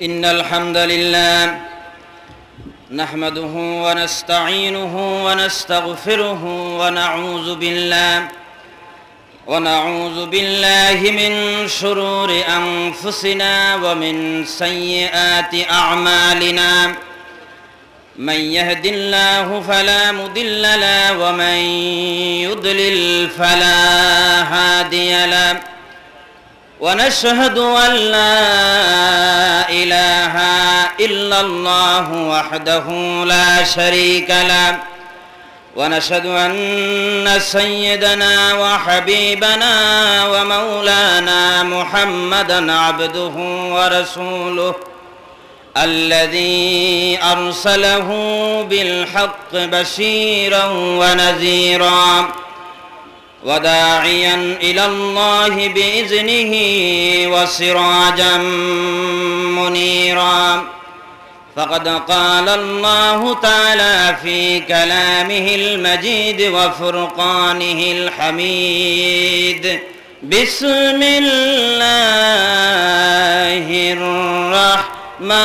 إن الحمد لله نحمده ونستعينه ونستغفره ونعوذ بالله من شرور أنفسنا ومن سيئات أعمالنا من يهد الله فلا مضل له ومن يضلل فلا هادي له ونشهد أن لا إله إلا الله وحده لا شريك له ونشهد أن سيدنا وحبيبنا ومولانا محمدا عبده ورسوله الذي أرسله بالحق بشيرا ونذيرا وداعيا إلى الله بإذنه وسراجا منيرا فقد قال الله تعالى في كلامه المجيد وفرقانه الحميد بسم الله الرحمن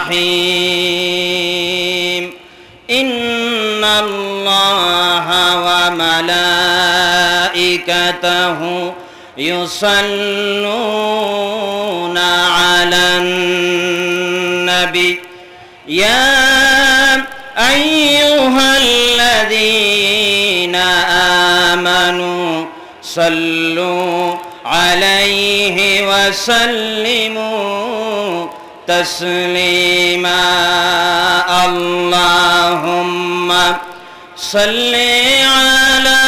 الرحيم إن الله وملائكته يصلون على النبي يا أيها الذين آمنوا صلوا عليه وسلموا تسليما اللهم صل على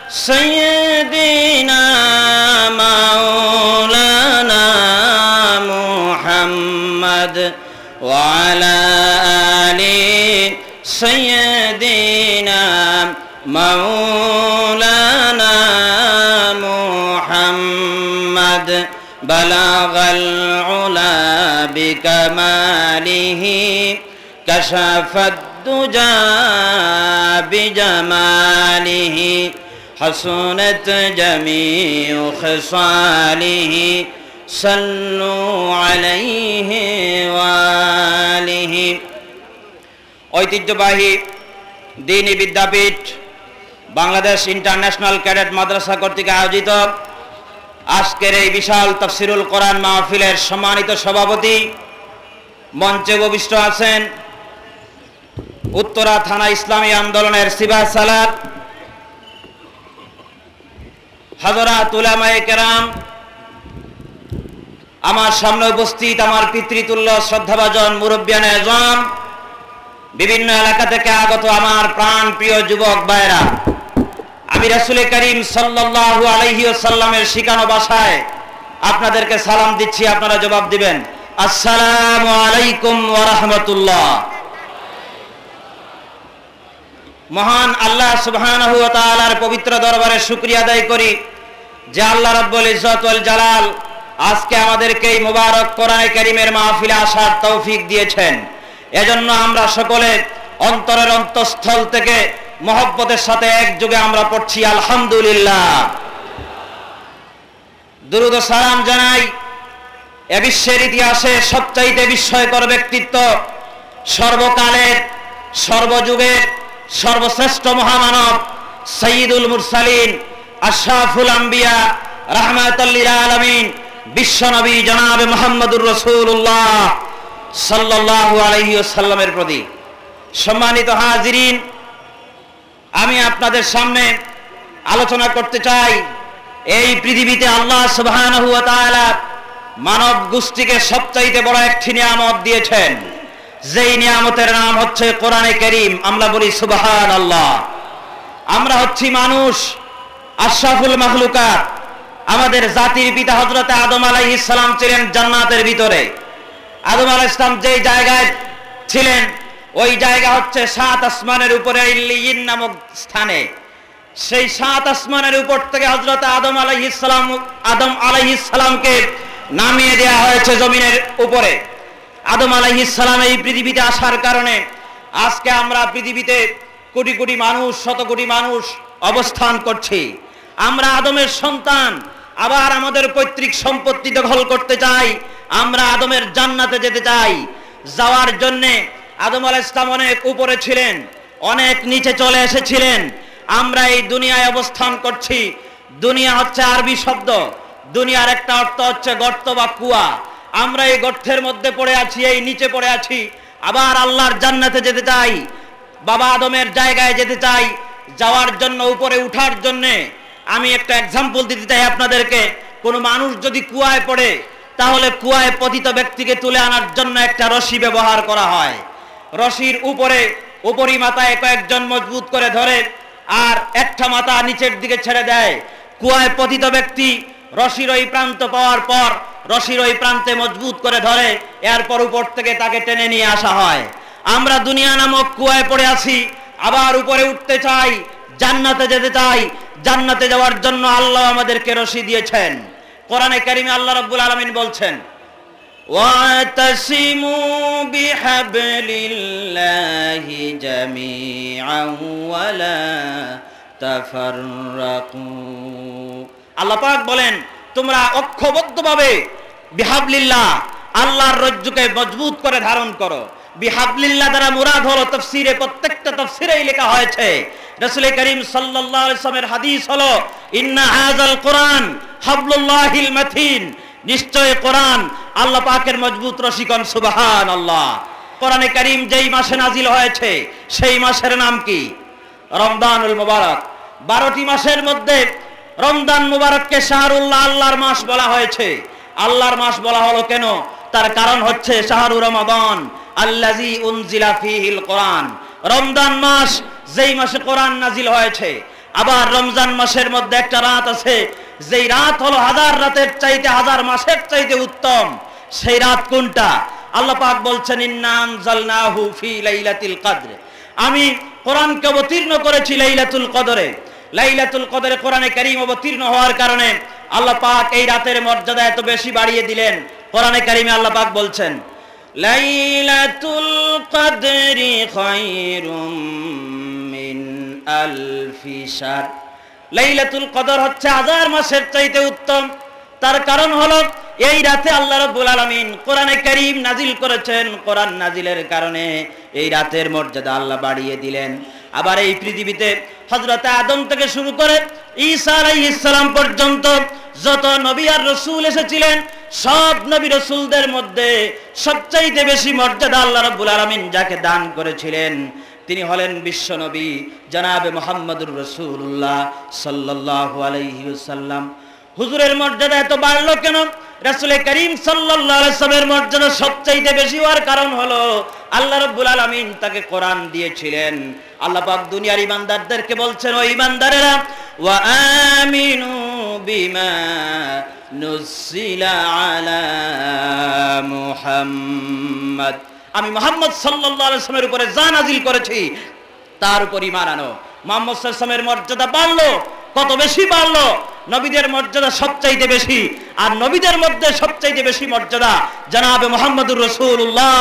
سيدنا مولانا محمد وعلى آل سيدنا مولانا محمد بلغ العلا بكماله كشف الدجى بجماله حسنت جميع خصاله صلوا عليه وآله ঐতিহ্যবাহী দ্বীনি বিদ্যাপীঠ Bangladesh international cadet মাদ্রাসা কর্তৃক আয়োজিত আজকের এই বিশাল তাফসিরুল কোরআন মাহফিলের সম্মানিত সভাপতি মঞ্চে উপবিষ্ট আছেন উত্তরা থানা ইসলামী আন্দোলনের সিপাহ সালার হযরত উলামায়ে কেরাম, আমার সামনে উপস্থিত আমার পিতৃতুল্য শ্রদ্ধাভাজন মুরব্বিয়ানে আযম, বিভিন্ন এলাকা থেকে আগত আমার প্রাণ প্রিয় যুবক ভাইরা, আমি রাসূল করিম সাল্লাল্লাহু আলাইহি ওয়াসাল্লামের শিখানো ভাষায় আপনাদেরকে সালাম দিচ্ছি, আপনারা জবাব দিবেন আসসালামু আলাইকুম ওয়া রাহমাতুল্লাহ। মহান আল্লাহ সুবহানাহু ওয়া তাআলার পবিত্র দরবারে শুকরিয়া আদায় করি যে আল্লাহ রাব্বুল ইজ্জত ওয়াল জালাল আজকে আমাদেরকে এই মুবারক কোরআনে কারীমের মাহফিলে আসার তৌফিক দিয়েছেন। এজন্য আমরা সকলে অন্তরের অন্তঃস্থল থেকে মহব্বতের সাথে একযোগে আমরা পড়ছি আলহামদুলিল্লাহ। দুরূদ ও সালাম জানাই এ বিশ্বের ইতিহাসে সবচাইতে বিস্ময়কর ব্যক্তিত্ব, সর্বকালের সর্বযুগের সর্বশ্রেষ্ঠ মহামানব সাইয়্যিদুল মুরসালিন আশরাফুল আম্বিয়া রাহমাতাল লিল আলামিন বিশ্বনবী জনাবে মুহাম্মদুর রাসূলুল্লাহ সাল্লাল্লাহু আলাইহি ওয়াসাল্লামের প্রতি সম্মানিত হাজিরিন, আমি আপনাদের সামনে আলোচনা করতে চাই এই পৃথিবীতে আল্লাহ সুবহানাহু ওয়া তাআলা মানব গোষ্ঠীকে সবচাইতে বড় একটি নিয়ামত দিয়েছেন, যেই নিয়ামতের নাম হচ্ছে কোরআনে কারীম। আমরা বলি সুবহানাল্লাহ। আমরা হচ্ছি মানুষ, আশরাফুল মাখলুকাত। আমাদের জাতির পিতা হযরত আদম আলাইহিস সালাম ছিলেন জান্নাতের ভিতরে। আদম আলাইহিস সালাম যেই জায়গায় ছিলেন ওই জায়গা হচ্ছে সাত আসমানের উপরে ইল্লিয়িন নামক স্থানে। সেই সাত আসমানের উপর থেকে হযরত আদম আলাইহিস সালামকে নামিয়ে দেওয়া হয়েছে জমিনের উপরে। আদম আলাইহিস সালাম এই পৃথিবীতে আসার কারণে আজকে আমরা পৃথিবীতে কোটি কোটি মানুষ, শত কোটি মানুষ অবস্থান করছি। আমরা আদমের সন্তান, আবার আমাদের পৈতৃক সম্পত্তি দখল করতে চাই, আমরা আদমের জান্নাতে যেতে চাই। যাওয়ার জন্যে আদম আলাইহিস সালাম অনেক উপরে ছিলেন, অনেক নিচে চলে এসেছিলেন। আমরা এই দুনিয়ায় অবস্থান করছি। দুনিয়া হচ্ছে আরবি শব্দ, দুনিয়ার একটা অর্থ হচ্ছে গর্ত বা কুয়া। আমরা এই গর্তের মধ্যে পড়ে আছি, এই নিচে পড়ে আছি। আবার আল্লাহর জান্নাতে যেতে চাই, বাবা আদমের জায়গায় যেতে চাই। যাওয়ার জন্য, উপরে উঠার জন্যে আমি একটা এক্সাম্পল দিতে চাই আপনাদেরকে। কোনো মানুষ যদি কুয়ায় পড়ে, তাহলে কুয়ায় পতিত ব্যক্তিকে তুলে আনার জন্য একটা রশি ব্যবহার করা হয়। রশির উপরি মাথায় কয়েকজন মজবুত করে ধরে, আর একটা মাথা নিচের দিকে ছেড়ে দেয়। কুয়ায় পতিত ব্যক্তি রশির ওই প্রান্ত পাওয়ার পর রশির ওই প্রান্তে মজবুত করে ধরে, এরপর উপর থেকে তাকে টেনে নিয়ে আসা হয়। আমরা দুনিয়া নামক কুয়ায় পড়ে আছি, আবার উপরে উঠতে চাই, জান্নাতে যেতে চাই। জান্নাতে যাওয়ার জন্য আল্লাহ আমাদেরকে রশি দিয়েছেন। কোরআনে কারিমে আল্লাহ রাব্বুল আলামিন বলছেন, ওয়াতাসিমু বিহাবলিল্লাহি জামিআন ওয়ালা তাফাররাকু। আল্লাহ পাক বলেন, তোমরা ঐক্যবদ্ধভাবে বিহাবলিল্লাহ, আল্লাহর রজ্জুকে মজবুত করে ধারণ করো। বিহাবলিল্লাহ দ্বারা মুরাদ হলো, তাফসীরে প্রত্যেকটা তাফসীরেই লেখা হয়েছে, রাসূল করিম সাল্লাল্লাহু আলাইহি ওয়াসাল্লামের হাদিস হলো, ইন্না হাযাল কোরআন হাবলুল্লাহিল মাতিন। নিশ্চয় কোরআন আল্লাহ পাকের মজবুত রশিকন। সুবহানাল্লাহ। কোরআনে কারীম যেই মাসে নাজিল হয়েছে সেই মাসের নাম কি? রমজানুল মুবারক। 12টি মাসের মধ্যে রমজান মুবারককে শাহরুল্লাহ, আল্লাহর মাস বলা হয়েছে। আল্লাহর মাস বলা হলো কেন? তার কারণ হচ্ছে শাহরু রমাদান আল্লাযী উনজিলা ফীহিল কোরআন। রমজান মাস, যেই মাসে কোরআন নাজিল হয়েছে। আবার রমজান মাসের মধ্যে একটা রাত আছে, যেই রাত হলো হাজার রাতের চাইতে, হাজার মাসের চাইতে উত্তম। সেই রাত কোনটা? আল্লাহ পাক বলছেন, ইন্না আনজালনাহু ফি লাইলাতিল কদর। আমি কোরআনকে অবতীর্ণ করেছি লাইলাতুল কদরে। লাইলাতুল কদরে কোরআনে কারীম অবতীর্ণ হওয়ার কারণে আল্লাহ পাক এই রাতের মর্যাদা এত বেশি বাড়িয়ে দিলেন। কোরআনে কারীমে আল্লাহ পাক বলছেন, লাইলাতুল কদরি খায়রুম মিন আলফি শাহর। লাইলাতুল কদর হচ্ছে হাজার মাসের চাইতে উত্তম। তার কারণ হলো, এই রাতে আল্লাহ রাব্বুল আলামিন কোরআনে কারীম নাজিল করেছেন। কোরআন নাজিলের কারণে এই রাতের মর্যাদা আল্লাহ বাড়িয়ে দিলেন। আবার এই পৃথিবীতে হযরত আদম থেকে শুরু করে ঈসা আলাইহিস সালাম পর্যন্ত যত নবী আর রাসূল এসেছিলেন, সব নবী রাসূলদের মধ্যে সবচাইতে বেশি মর্যাদা আল্লাহ রাব্বুল আলামিন যাকে দান করেছিলেন, তিনি হলেন বিশ্ব নবী জনাবে মুহাম্মদুর রাসূলুল্লাহ সাল্লাল্লাহু আলাইহি ওয়াসাল্লাম। হুজুরের মর্যাদা এত বাড়লো কেন? রাসূল করিম সাল্লাল্লাহু আলাইহি ওয়াসাল্লামের মর্যাদা সবচাইতে বেশি হওয়ার কারণ হলো, আল্লাহ রাব্বুল আলামিন তাকে কোরআন দিয়েছিলেন। আল্লাহ পাক দুনিয়ার ঈমানদারদেরকে বলছেন, ও ঈমানদারেরা, ওয়া আমিনু বিমা নুজিলা আলা মুহাম্মদ। আমি মুহাম্মদ সাল্লাল্লাহু আলাইহি ওয়াসাল্লামের উপরে যা নাজিল করেছি তার উপর ঈমান আনো। মুহাম্মদ সাল্লাল্লাহু আলাইহি ওয়াসাল্লামের মর্যাদা বাড়লো। কত বেশি বাড়লো? নবীদের মর্যাদা সবচাইতে বেশি, আর নবীদের মধ্যে সবচাইতে বেশি মর্যাদা জনাবে মুহাম্মদুর রাসূলুল্লাহ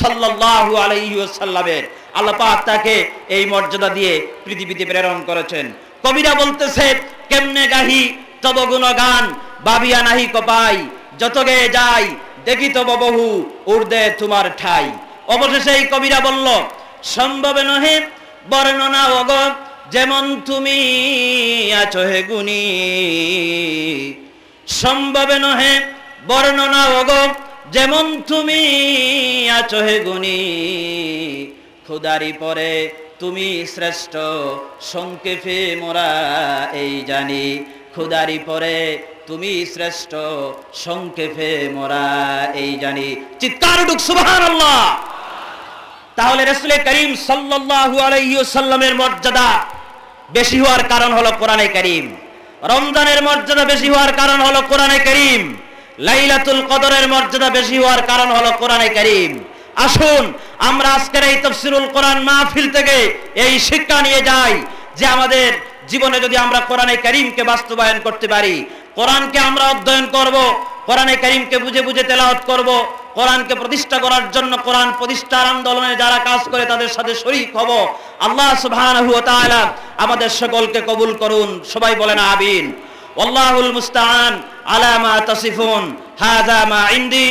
সাল্লাল্লাহু আলাইহি ওয়াসাল্লামের। আল্লাহ পাক তাকে এই মর্যাদা দিয়ে পৃথিবীতে প্রেরণ করেছেন। কবিরা বলতেছে, কেমনে গাহি তব গুণগান, বাবিয়া নাহি কপাই, যত গে যাই দেখি তব বহু উর্দে তোমার ঠাই। অবশেষে এই কবিরা বলল, সম্ভবে নহে বর্ণনা অগ, যেমন তুমি আছো হে গুণী। সম্ভবে নহে বর্ণনা অগ, যেমন তুমি আছো হে গুণী। খুদারি পরে তুমি শ্রেষ্ঠ, সংক্ষেপে মোরা এই জানি। খুদারি পরে তুমি শ্রেষ্ঠ, সংক্ষেপে মোরা এই জানি। চিৎকার উঠুক সুবহানাল্লাহ। তাহলে রাসূল করিম সাল্লাল্লাহু আলাইহি ওয়াসাল্লামের মর্যাদা বেশি হওয়ার কারণ হলো কোরআনে কারীম। রমজানের মর্যাদা বেশি হওয়ার কারণ হলো কোরআনে কারীম। লাইলাতুল কদরের মর্যাদা বেশি হওয়ার কারণ হলো কোরআনে কারীম। আসুন আমরা আজকের এই তাফসীরুল কোরআন মাহফিল থেকে এই শিক্ষা নিয়ে যাই যে আমাদের জীবনে যদি আমরা কোরআনে কারীমকে বাস্তবায়ন করতে পারি, কোরআনকে আমরা অধ্যয়ন করব, কোরআনে কারীমকে বুঝে বুঝে তেলাওয়াত করব, কোরআনকে প্রতিষ্ঠা করার জন্য, কোরআন প্রতিষ্ঠার আন্দোলনে যারা কাজ করে তাদের সাথে শরীক হব। আল্লাহ সুবহানাহু ওয়া তাআলা আমাদের সকলকে কবুল করুন। সবাই বলেন আমিন। ওয়াল্লাহুল মুস্তাআন আলা মা তাসিফুন। হাযা মা ইনদি।